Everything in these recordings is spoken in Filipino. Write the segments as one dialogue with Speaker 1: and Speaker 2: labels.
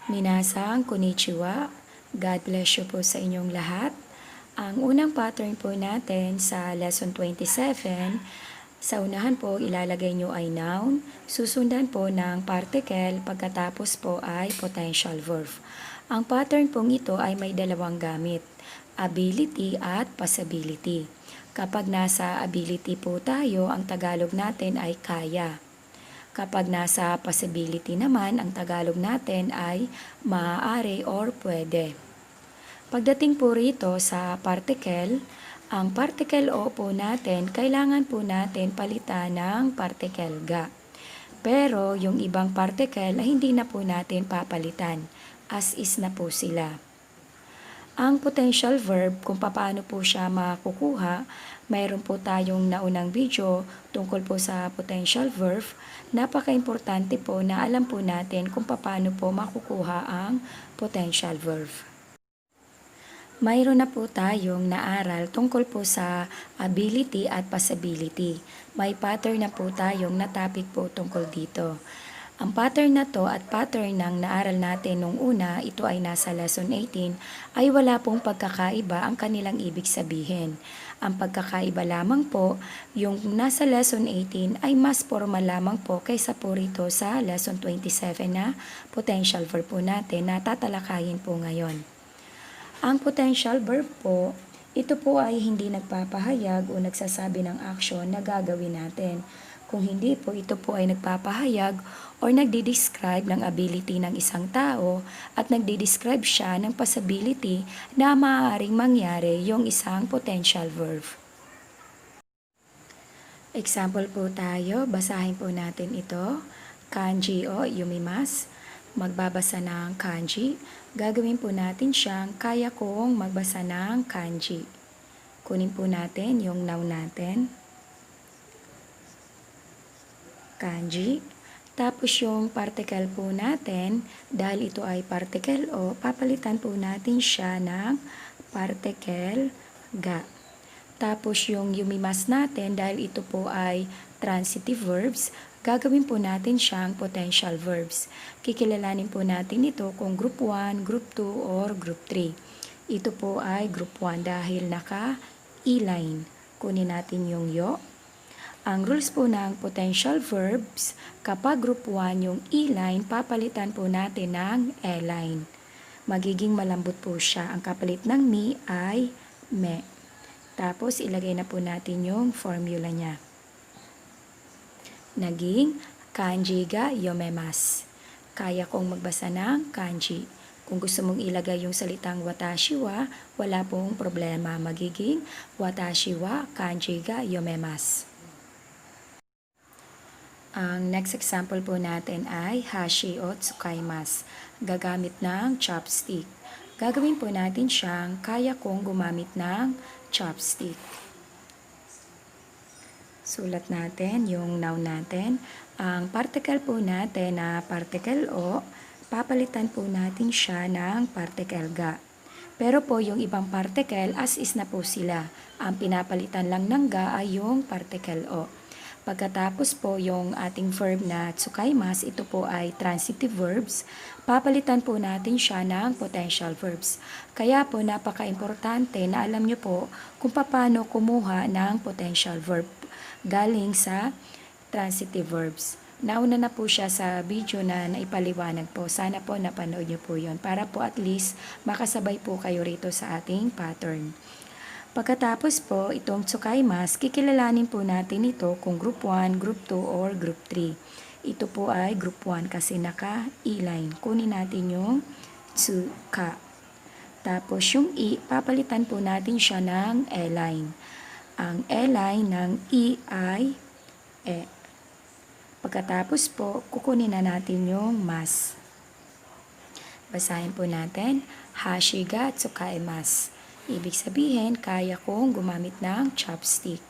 Speaker 1: Minasang konnichiwa. God bless you po sa inyong lahat. Ang unang pattern po natin sa lesson 27, sa unahan po ilalagay nyo ay noun, susundan po ng particle, pagkatapos po ay potential verb. Ang pattern pong ito ay may dalawang gamit, ability at possibility. Kapag nasa ability po tayo, ang Tagalog natin ay kaya. Kapag nasa possibility naman, ang Tagalog natin ay maaari or pwede. Pagdating po rito sa particle, ang particle o po natin, kailangan po natin palitan ng particle ga. Pero yung ibang particle ay hindi na po natin papalitan, as is na po sila. Ang potential verb, kung paano po siya makukuha, mayroon po tayong naunang video tungkol po sa potential verb. Napaka-importante po na alam po natin kung paano po makukuha ang potential verb. Mayroon na po tayong naaral tungkol po sa ability at possibility. May pattern na po tayong na-topic po tungkol dito. Ang pattern na to at pattern ng naaral natin nung una, ito ay nasa lesson 18, ay wala pong pagkakaiba ang kanilang ibig sabihin. Ang pagkakaiba lamang po, yung nasa lesson 18 ay mas formal lamang po kaysa po rito sa lesson 27 na potential verb po natin na tatalakayin po ngayon. Ang potential verb po, ito po ay hindi nagpapahayag o nagsasabi ng action na gagawin natin. Kung hindi po, ito po ay nagpapahayag or nagdi-describe ng ability ng isang tao at nagdi-describe siya ng possibility na maaaring mangyari yung isang potential verb. Example po tayo, basahin po natin ito. Kanji o yumimasu. Magbabasa ng kanji. Gagawin po natin siyang kaya kong magbasa ng kanji. Kunin po natin yung noun natin. Kanji. Tapos yung particle po natin, dahil ito ay particle o, papalitan po natin siya ng particle ga. Tapos yung yumimasu natin, dahil ito po ay transitive verbs, gagawin po natin siyang potential verbs. Kikilalanin po natin ito kung group 1, group 2, or group 3. Ito po ay group 1 dahil naka-e-line. Kunin natin yung yo. Ang rules po ng potential verbs, kapag group 1 yung e-line, papalitan po natin ng e-line. Magiging malambot po siya. Ang kapalit ng mi ay me. Tapos ilagay na po natin yung formula niya. Naging kanji ga yomemasu. Kaya kong magbasa ng kanji. Kung gusto mong ilagay yung salitang watashi wa, wala pong problema. Magiging watashi wa kanji ga yomemasu. Ang next example po natin ay hashi o tsukaimasu. Gagamit ng chopstick. Gagawin po natin siyang kaya kong gumamit ng chopstick. Sulat natin yung noun natin. Ang particle po natin na particle o, papalitan po natin siya ng particle ga. Pero po yung ibang particle as is na po sila. Ang pinapalitan lang ng ga ay yung particle o. Pagkatapos po yung ating verb na tsukaimasu, ito po ay transitive verbs, papalitan po natin siya ng potential verbs. Kaya po napaka-importante na alam nyo po kung paano kumuha ng potential verb galing sa transitive verbs. Nauna na po siya sa video na naipaliwanag po. Sana po napanood nyo po yun para po at least makasabay po kayo rito sa ating pattern. Pagkatapos po, itong tsukaimasu, kikilalanin po natin ito kung group 1, group 2, or group 3. Ito po ay group 1 kasi naka-e-line. Kunin natin yung tsuka. Tapos yung i, papalitan po natin siya ng e-line. Ang e-line ng i ay e. Pagkatapos po, kukunin na natin yung mas. Basahin po natin, hashi ga tsukaimasu. Ibig sabihin, kaya kong gumamit ng chopstick.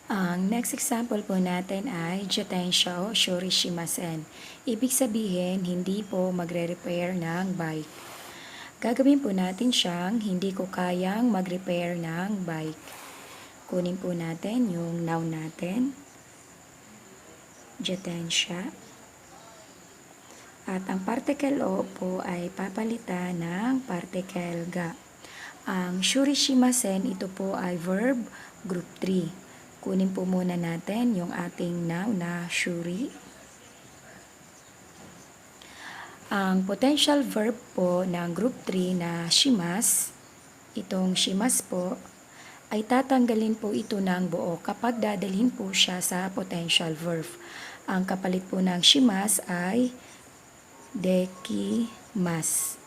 Speaker 1: Ang next example po natin ay jitensha o shorishimasen. Ibig sabihin, hindi po magre-repair ng bike. Gagawin po natin siyang hindi ko kayang mag-repair ng bike. Kunin po natin yung noun natin. Jitensha. At ang particle o po ay papalitan ng particle ga. Ang shurishimasen, ito po ay verb group 3. Kunin po muna natin yung ating noun na shuri. Ang potential verb po ng group 3 na shimas, itong shimas po, ay tatanggalin po ito ng buo kapag dadalhin po siya sa potential verb. Ang kapalit po ng shimas ay dekimas.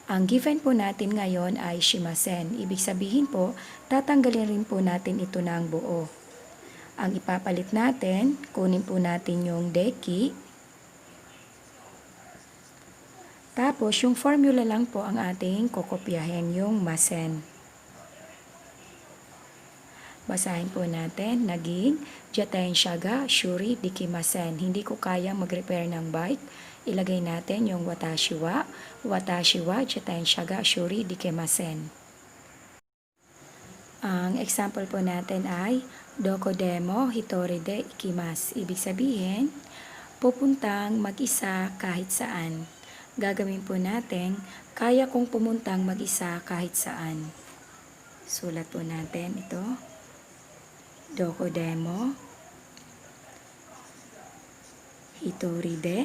Speaker 1: Ang given po natin ngayon ay shimasen. Ibig sabihin po, tatanggalin rin po natin ito ng buo. Ang ipapalit natin, kunin po natin yung deki. Tapos, yung formula lang po ang ating kokopyahin, yung masen. Basahin po natin, naging Jaten ga shuri dikimasen. Hindi ko kaya mag-repair ng bike. Ilagay natin yung watashi wa jaten ga shuri dikimasen. Ang example po natin ay doko demo hitori de ikimasu. Ibig sabihin, pupuntang mag-isa kahit saan. Gagawin po natin, kaya kong pumuntang mag-isa kahit saan. Sulat po natin ito. Doko demo hitori de.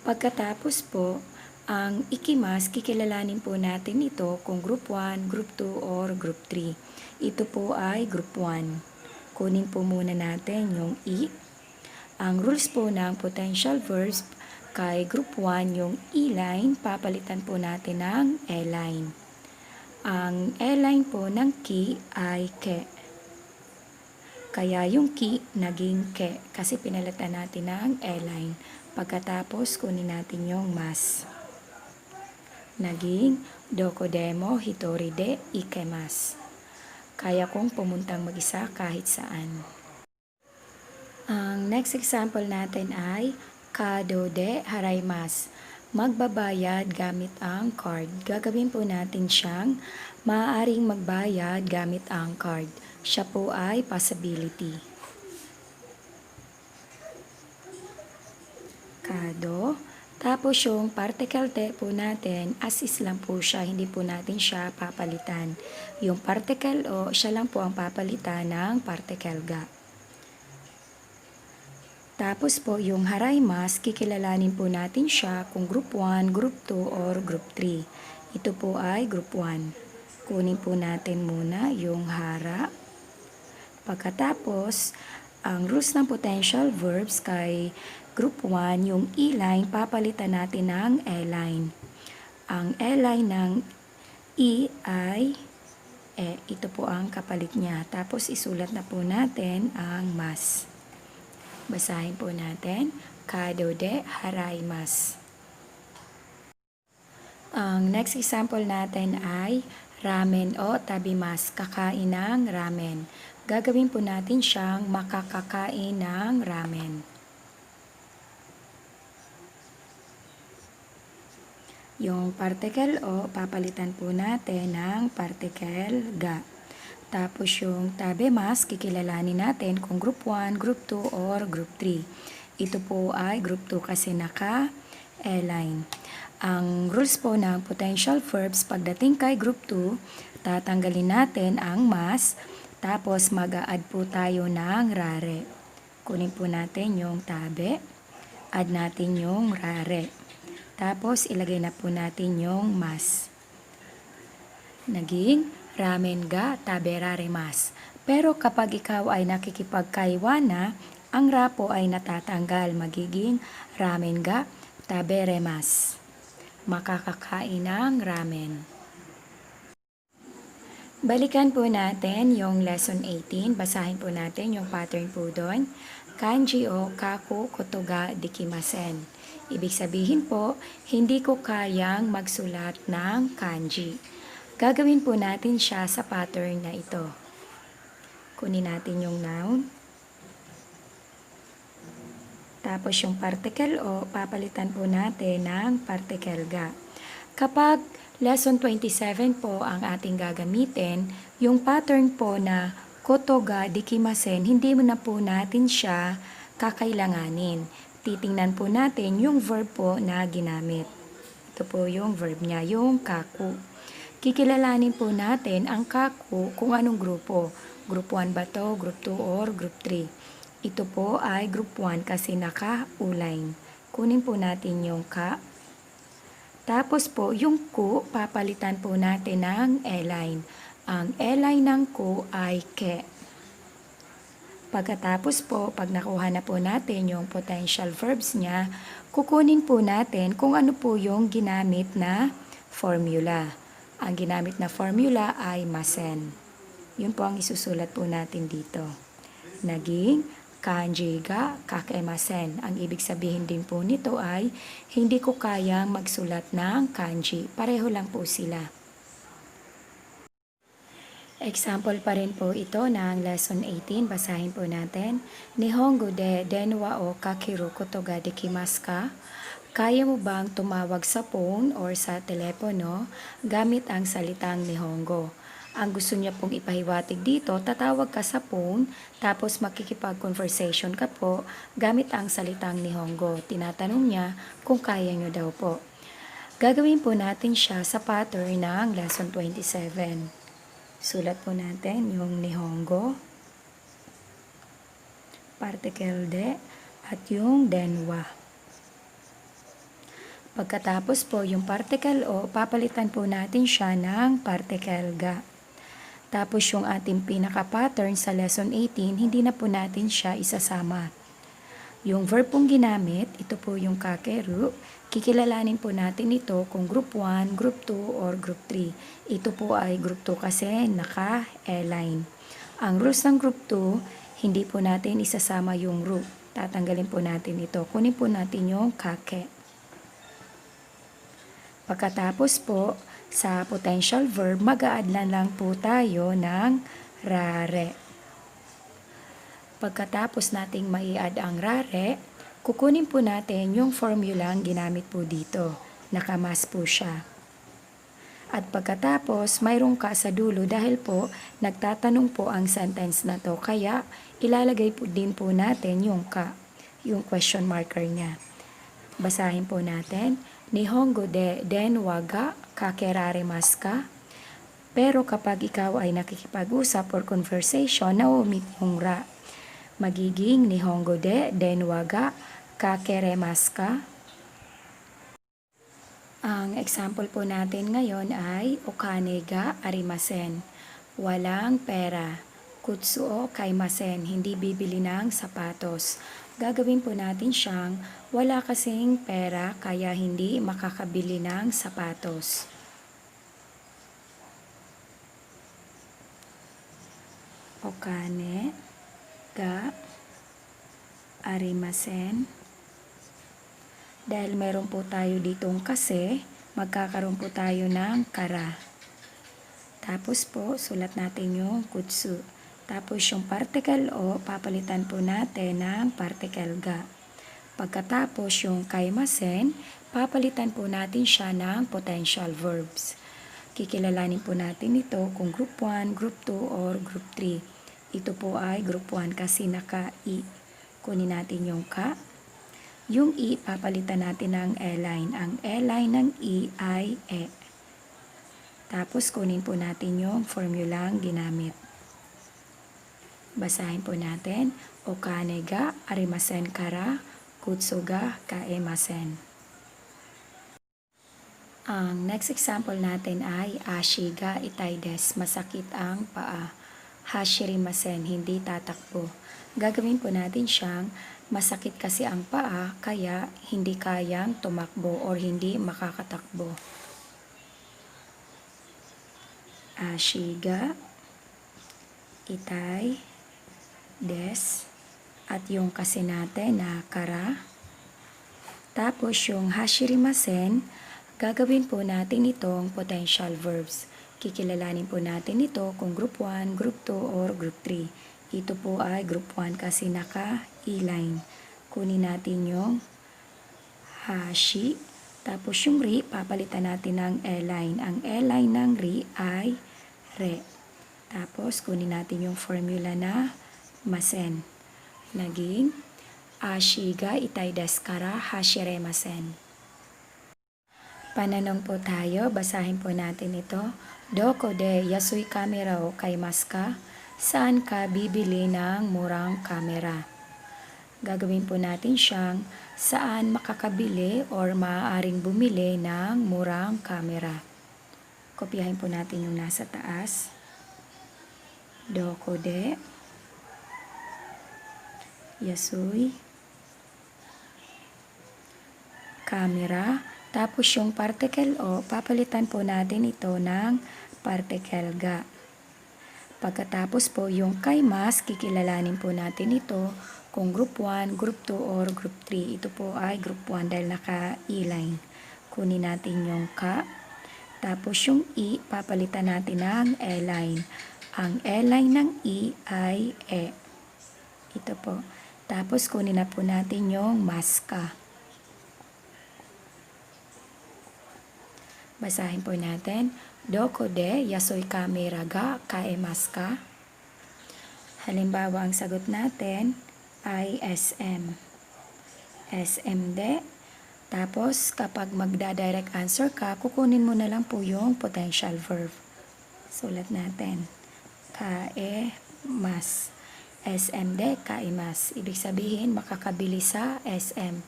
Speaker 1: Pagkatapos po, ang ikimas, kikilalanin po natin ito kung group 1, group 2, or group 3. Ito po ay group 1. Kunin po muna natin yung i. Ang rules po ng potential verbs kay group 1, yung e-line, papalitan po natin ng e-line. Ang e-line po ng ki ay ke. Kaya yung ki naging ke kasi pinalitan natin ng e-line. Pagkatapos, kunin natin yung mas. Naging doko demo hitori de ikemas. Kaya kong pumuntang mag-isa kahit saan. Ang next example natin ay kado de haraimasu. Magbabayad gamit ang card. Gagawin po natin siyang maaaring magbayad gamit ang card. Siya po ay possibility. Kado. Tapos yung particle te po natin, as is lang po siya, hindi po natin siya papalitan. Yung particle o, siya lang po ang papalitan ng particle ga. Tapos po yung haraimasu, kikilalanin po natin siya kung group 1, group 2, or group 3. Ito po ay group 1. Kunin po natin muna yung hara. Pagkatapos, ang rules ng potential verbs kay group 1, yung e-line, papalitan natin ng e-line. Ang e-line ng e ay e. Ito po ang kapalit niya. Tapos isulat na po natin ang mas. Basahin po natin. Kado de haraimasu. Ang next example natin ay ramen o tabimasu. Kakain ng ramen. Gagawin po natin siyang makakakain ng ramen. Yung particle o, papalitan po natin ng particle ga. Tapos yung tabimasu, kikilalanin natin kung group 1, group 2, or group 3. Ito po ay group 2 kasi naka-e-line. Ang rules po ng potential verbs, pagdating kay group 2, tatanggalin natin ang mas, tapos mag-a-add po tayo ng rare. Kunin po natin yung tabe, add natin yung rare. Tapos ilagay na po natin yung mas. Naging ramen ga taberarimasu. Pero kapag ikaw ay nakikipagkaiwa na, ang ra po ay natatanggal. Magiging ramen ga taberemasu. Makakakain ng ramen. Balikan po natin yung lesson 18. Basahin po natin yung pattern po doon. Kanji o kaku kotoga dikimasen. Ibig sabihin po, hindi ko kayang magsulat ng kanji. Gagawin po natin siya sa pattern na ito. Kunin natin yung noun. Tapos yung particle o, papalitan po natin ng particle ga. Kapag lesson 27 po ang ating gagamitin, yung pattern po na kotoga dikimasen, hindi mo na po natin siya kakailanganin. titingnan po natin yung verb po na ginamit. Ito po yung verb niya, yung kaku. Kikilalanin po natin ang kaku kung anong grupo. Group 1 ba to, Group 2 or Group 3? Ito po ay Group 1 kasi naka-uline. Kunin po natin yung ka. Tapos po, yung ku, papalitan po natin ng e-line. Ang e-line ng ku ay ke. Pagkatapos po, pag nakuha na po natin yung potential verbs niya, kukunin po natin kung ano po yung ginamit na formula. Ang ginamit na formula ay masen. Yun po ang isusulat po natin dito. Naging kanji ga kakemasen. Ang ibig sabihin din po nito ay hindi ko kayang magsulat ng kanji. Pareho lang po sila. Example pa rin po ito ng lesson 18. Basahin po natin. Nihongo de denwa o kakiru koto ga dekimasu ka? Kaya mo bang tumawag sa phone or sa telepono gamit ang salitang Nihongo? Ang gusto niya pong ipahiwatig dito, tatawag ka sa phone, tapos makikipag-conversation ka po gamit ang salitang Nihongo. Tinatanong niya kung kaya niyo daw po. Gagawin po natin siya sa pattern ng lesson 27. Sulat po natin yung Nihongo, particle de, at yung denwa. Pagkatapos po yung particle o, papalitan po natin siya ng particle ga. Tapos yung ating pinaka-pattern sa lesson 18, hindi na po natin siya isasama. Yung verb pong ginamit, ito po yung kakeru. Kikilalanin po natin ito kung group 1, group 2, or group 3. Ito po ay group 2 kasi naka-e-line. Ang rules ng group 2, hindi po natin isasama yung root. Tatanggalin po natin ito. Kunin po natin yung kake. Pagkatapos po, sa potential verb, mag-a-add lang po tayo ng rare. Pagkatapos nating mai-add ang rare, kukunin po natin yung formulang ginamit po dito. Nakamas po siya. At pagkatapos, mayroon ka sa dulo dahil po nagtatanong po ang sentence na to. Kaya ilalagay po din po natin yung ka, yung question marker niya. Basahin po natin. Nihongo de denwa ga kakeraremasu ka? Pero kapag ikaw ay nakikipag-usap or conversation, na-omit yung ra. Magiging Nihongo de denwa ga kakeremasu ka? Ang example po natin ngayon ay okane ga arimasen. Walang pera. Kutsu o kaimasen. Hindi bibili ng sapatos. Gagawin po natin siyang wala kasing pera kaya hindi makakabili ng sapatos. Okane ga arimasen. Dahil meron po tayo ditong kasi, magkakaroon po tayo ng kara. Tapos po, sulat natin yung kutsu. Tapos yung particle o, papalitan po natin ng particle ga. Pagkatapos yung kaimasen, papalitan po natin siya ng potential verbs. Kikilalanin po natin ito kung group 1, group 2, or group 3. Ito po ay group 1 kasi naka-i. Kunin natin yung ka. Yung i, papalitan natin ng e-line. Ang e-line ng i ay e. Tapos kunin po natin yung formulang ginamit. Basahin po natin. Okane ga arimasen kara kutsu ga kaemasen. Ang next example natin ay ashi ga itai desu. Masakit ang paa. Hashirimasen, hindi tatakbo. Gagawin po natin siyang masakit kasi ang paa, kaya hindi kayang tumakbo or hindi makakatakbo. Ashi ga itai desu. At yung kasi natin na kara. Tapos yung hashirimasen, gagawin po natin itong potential verbs. Kikilalanin po natin ito kung group 1, group 2, or group 3. Ito po ay group 1 kasi naka-e-line. Kunin natin yung hashi. Tapos yung ri, papalitan natin ng e-line. Ang e-line ng ri ay re. Tapos kunin natin yung formula na masen. Naging Ashiga itay desu kara hashiremasen. Pananong po tayo, basahin po natin ito. Doko de yasui kamera o kaimasu ka? Saan ka bibili ng murang kamera? Gagawin po natin siyang saan makakabili or maaaring bumili ng murang kamera. Kopyahin po natin yung nasa taas. Doko de yasui kamera. Tapos yung particle o, papalitan po natin ito ng particle ga. Pagkatapos po yung kaimas, kikilalanin po natin ito kung group 1, group 2, or group 3. Ito po ay group 1 dahil naka-E-line. Kunin natin yung ka. Tapos yung E, papalitan natin ng E-line. Ang E-line ng E ay E. Ito po. Tapos kunin na po natin yung mas ka. Basahin po natin. Doko de yasui kamera ga kaemasu ka? Halimbawa, ang sagot natin ay SM. SM de. Tapos, kapag magda-direct answer ka, kukunin mo na lang po yung potential verb. Sulat natin. Kaemas. SM de kaemas. Ibig sabihin, makakabili sa SM.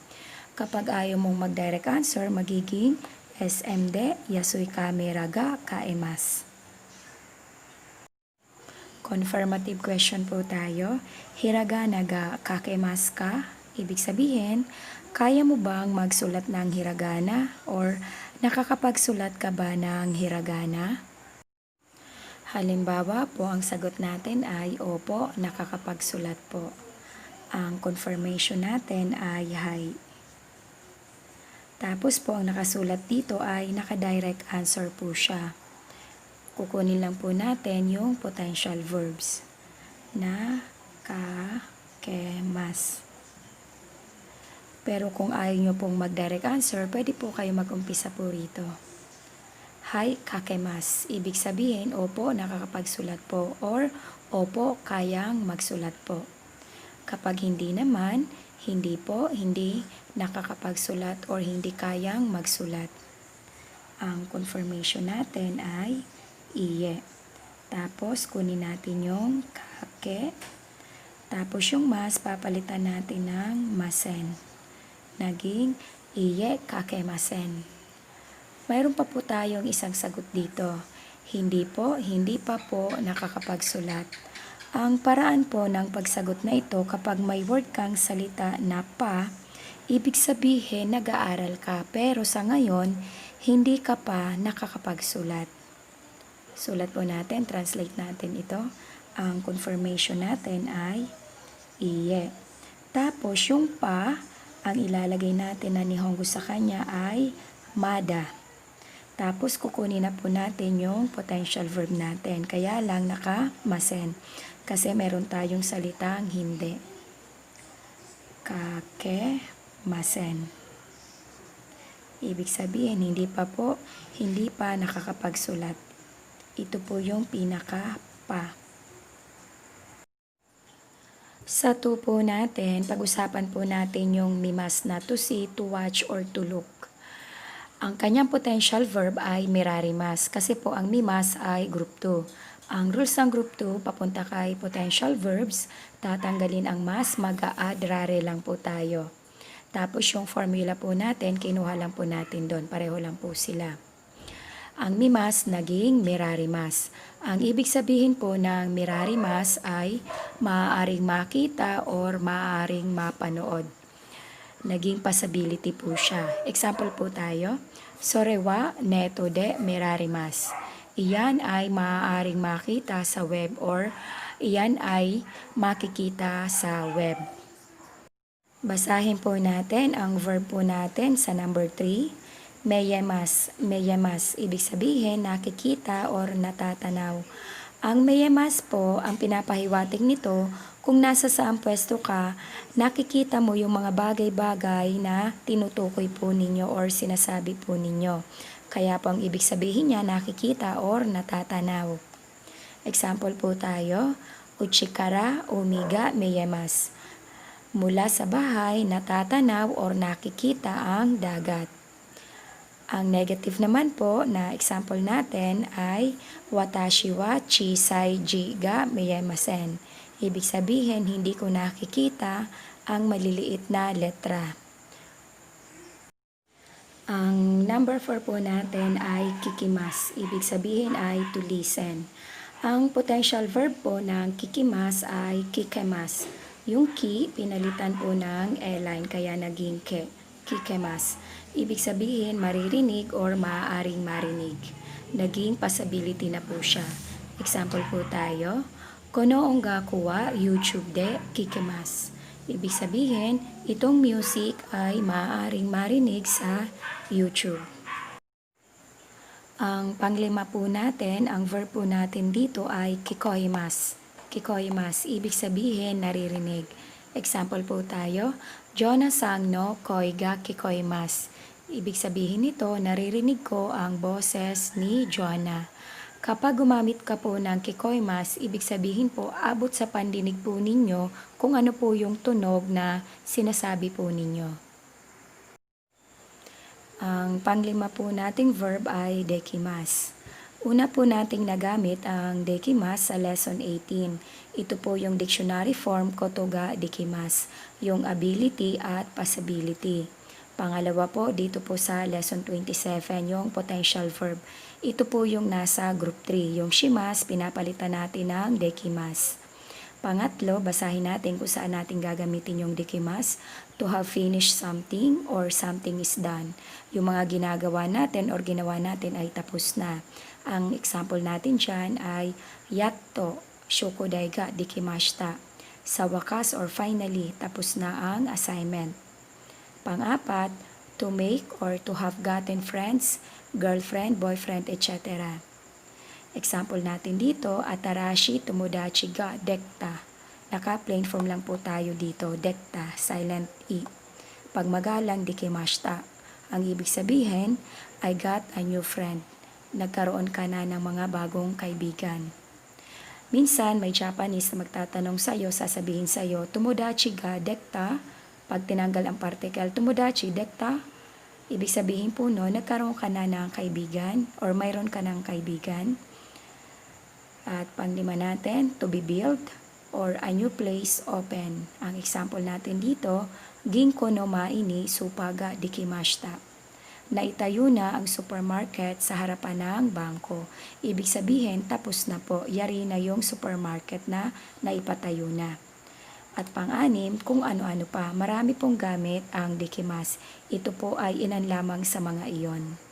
Speaker 1: Kapag ayaw mong mag-direct answer, magiging SM de yasui kamera ga kaemas. Confirmative question po tayo. Hiragana ga kakemas ka? Ibig sabihin, kaya mo bang magsulat ng hiragana or nakakapagsulat ka ba ng hiragana? Halimbawa po, ang sagot natin ay opo, nakakapagsulat po. Ang confirmation natin ay hay. Tapos po, ang nakasulat dito ay naka-direct answer po siya. Kukunin lang po natin yung potential verbs na kakemas. Pero kung ayaw nyo pong mag-direct answer, pwede po kayo mag-umpisa po rito. Hay kakemas. Ibig sabihin, opo, nakakapagsulat po. Or, opo, kayang magsulat po. Kapag hindi naman, hindi po, hindi nakakapagsulat or hindi kayang magsulat. Ang confirmation natin ay iye. Tapos, kunin natin yung kake. Tapos, yung mas, papalitan natin ng masen. Naging iye kakemasen. Mayroon pa po tayong isang sagot dito. Hindi po, hindi pa po nakakapagsulat. Ang paraan po ng pagsagot na ito, kapag may word kang salita na pa, ibig sabihin nag-aaral ka, pero sa ngayon, hindi ka pa nakakapagsulat. Sulat po natin, translate natin ito. Ang confirmation natin ay iye. Tapos yung pa, ang ilalagay natin na nihongo sa kanya ay mada. Tapos kukunin na po natin yung potential verb natin. Kaya lang naka-masen. Kasi meron tayong salitang hindi. Kake-masen. Ibig sabihin, hindi pa po, hindi pa nakakapagsulat. Ito po yung pinaka-pa. Sa 2 po natin, pag-usapan po natin yung mimas na to see, to watch, or to look. Ang kanyang potential verb ay mirarimas kasi po ang mimas ay group 2. Ang rules ng group 2, papunta kay potential verbs, tatanggalin ang mas, mag-a-add rare lang po tayo. Tapos yung formula po natin, kinuha lang po natin doon, pareho lang po sila. Ang mimas naging mirarimas. Ang ibig sabihin po ng mirarimas ay maaaring makita or maaaring mapanood. Naging possibility po siya. Example po tayo. Sore wa neto de mirarimas. Iyan ay maaaring makita sa web or iyan ay makikita sa web. Basahin po natin ang verb po natin sa number 3. Meyemas. Meyemas. Ibig sabihin nakikita or natatanaw. Ang meyemas po, ang pinapahiwatig nito, kung nasa saang pwesto ka, nakikita mo yung mga bagay-bagay na tinutukoy po ninyo or sinasabi po ninyo. Kaya po ang ibig sabihin niya, nakikita or natatanaw. Example po tayo, Uchikara umiga meyemas. Mula sa bahay, natatanaw or nakikita ang dagat. Ang negative naman po na example natin ay watashi wa chisai ji ga miyemasen. Ibig sabihin, hindi ko nakikita ang maliliit na letra. Ang number 4 po natin ay kikimas. Ibig sabihin ay to listen. Ang potential verb po ng kikimas ay kikemas. Yung ki, pinalitan po ng e-line kaya naging ke. Kikemas. Ibig sabihin maririnig or maaaring marinig. Naging possibility na po siya. Example po tayo. Kono ongaku wa YouTube de kikimas. Ibig sabihin, itong music ay maaaring marinig sa YouTube. Ang panglima po natin, ang verb po natin dito ay kikoimas. Kikoimas, ibig sabihin naririnig. Example po tayo, Jonah-san no koi ga kikoimas. Ibig sabihin nito, naririnig ko ang boses ni Jonah. Kapag gumamit ka po ng kikoimas, ibig sabihin po abot sa pandinig po ninyo kung ano po yung tunog na sinasabi po ninyo. Ang panglima po nating verb ay dekimas. Una po nating nagamit ang dekimas sa lesson 18. Ito po yung dictionary form koto ga dekimas, yung ability at possibility. Pangalawa po, dito po sa lesson 27, yung potential verb. Ito po yung nasa group 3, yung shimas, pinapalitan natin ng dekimas. Pangatlo, basahin natin kung saan natin gagamitin yung dekimas. To have finished something or something is done. Yung mga ginagawa natin or ginawa natin ay tapos na. Ang example natin dyan ay yatto shokodai ga dekimashita. Sa wakas or finally, tapos na ang assignment. Pang-apat, to make or to have gotten friends, girlfriend, boyfriend, etc. Example natin dito, atarashi tomodachi ga dekta. Naka-plain form lang po tayo dito, dekta, silent E. Pag magalang, dekimashita. Ang ibig sabihin, I got a new friend. Nagkaroon ka na ng mga bagong kaibigan. Minsan, may Japanese na magtatanong sa'yo, sasabihin sa'yo, tomodachi ga dekta. Pag tinanggal ang particle, tomodachi dekta, ibig sabihin po no, nagkaroon ka na ng kaibigan or mayroon ka ng kaibigan. At panglima natin, to be built or a new place open. Ang example natin dito, ginko no maini supaga dikimashita. Naitayo na ang supermarket sa harapan ng bangko. Ibig sabihin, tapos na po, yari na yung supermarket na naipatayo na. At pang-anim, kung ano-ano pa, marami pong gamit ang dekimas. Ito po ay ilan lamang sa mga iyon.